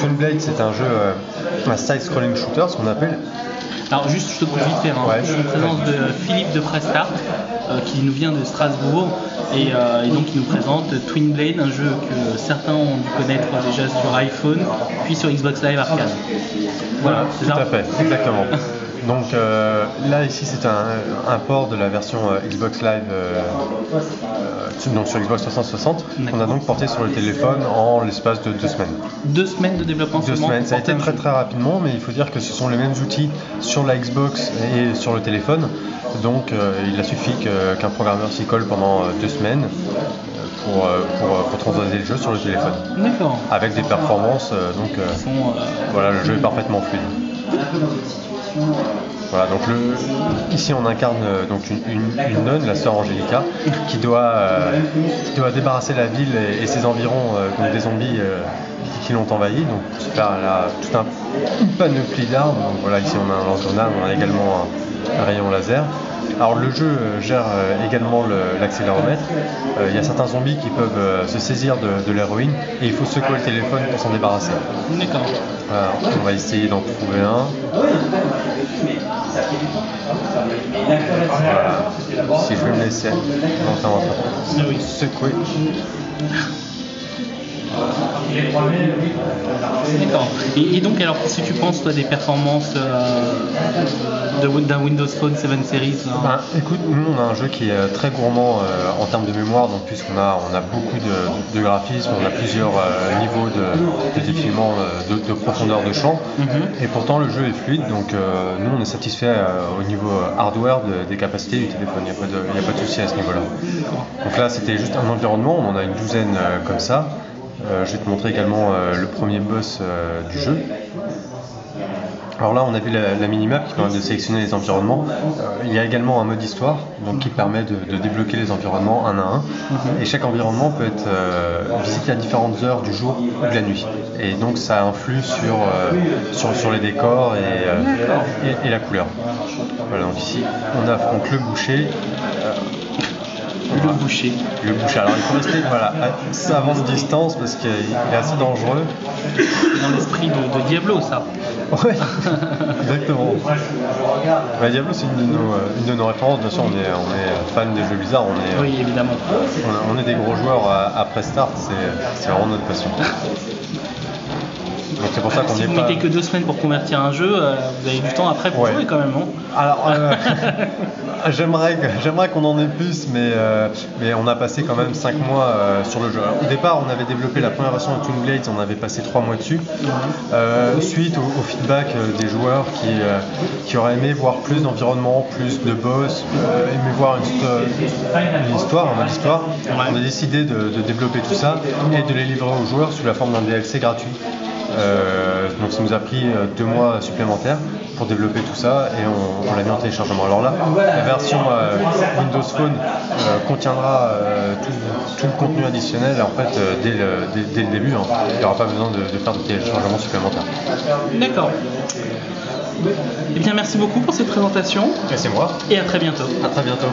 Twin Blade, c'est un jeu, un side-scrolling shooter, ce qu'on appelle. Alors juste, je te coupe vite fait, je suis en présence de Philippe de Prestart, qui nous vient de Strasbourg, et donc il nous présente Twin Blade, un jeu que certains ont dû connaître déjà sur iPhone, puis sur Xbox Live Arcade. Voilà, c'est ça. Tout à fait, exactement. Donc là ici c'est un port de la version Xbox Live donc sur Xbox 360 qu'on a donc porté sur le téléphone en l'espace de 2 semaines. 2 semaines de développement. 2 semaines, ça a été très très rapidement, mais il faut dire que ce sont les mêmes outils sur la Xbox et sur le téléphone, donc il a suffi qu'un programmeur s'y colle pendant 2 semaines pour transposer le jeu sur le téléphone. D'accord. Avec des performances, voilà, le jeu est parfaitement fluide. Voilà, donc ici on incarne donc une nonne, la sœur Angelica, qui doit débarrasser la ville et ses environs donc des zombies qui l'ont envahi. Donc elle a tout une panoplie d'armes. Donc voilà, ici on a un lance-grenade, on a également un rayon laser. Alors le jeu gère également l'accéléromètre. Il y a certains zombies qui peuvent se saisir de l'héroïne et il faut secouer le téléphone pour s'en débarrasser. D'accord. On va essayer d'en trouver un. Voilà. Si je vais me laisser secouer. D'accord. Et donc, alors, qu'est-ce que tu penses, toi, des performances d'un Windows Phone 7 Series écoute, nous, on a un jeu qui est très gourmand en termes de mémoire, donc puisqu'on a beaucoup de graphismes, on a plusieurs niveaux de défilement, de profondeur de champ, et pourtant le jeu est fluide, donc nous, on est satisfait au niveau hardware des capacités du téléphone, il n'y a pas de souci à ce niveau-là. Donc là, c'était juste un environnement, on en a une douzaine comme ça. Je vais te montrer également le premier boss du jeu. Alors là, on a vu la minimap qui permet de sélectionner les environnements. Il y a également un mode histoire donc qui permet de débloquer les environnements un à un. Et chaque environnement peut être visité à différentes heures du jour ou de la nuit. Et donc ça influe sur les décors et la couleur. Voilà, donc ici, on affronte le boucher. Le boucher. Alors il faut rester à savante distance parce qu'il est assez dangereux. C'est dans l'esprit de Diablo, ça. Ouais, exactement. Diablo, c'est une de nos références. Bien sûr, on est fan des jeux Blizzard. Oui, évidemment. On est des gros joueurs à Prestart. C'est vraiment notre passion. Donc c'est pour ça qu'on si vous mettez que 2 semaines pour convertir un jeu, vous avez du temps après pour jouer quand même, non? Alors, j'aimerais qu'on en ait plus, mais on a passé quand même 5 mois sur le jeu. Alors, au départ, on avait développé la première version de Twin Blades, on avait passé 3 mois dessus. Suite au feedback des joueurs qui auraient aimé voir plus d'environnement, plus de boss, aimé voir un mode histoire, on a décidé de développer tout ça et de les livrer aux joueurs sous la forme d'un DLC gratuit. Donc ça nous a pris 2 mois supplémentaires pour développer tout ça et on l'a mis en téléchargement. Alors là, la version Windows Phone contiendra tout le contenu additionnel en fait dès le début. Il n'y aura pas besoin de faire de téléchargement supplémentaire. D'accord. Eh bien, merci beaucoup pour cette présentation. Et c'est moi. Et à très bientôt. À très bientôt.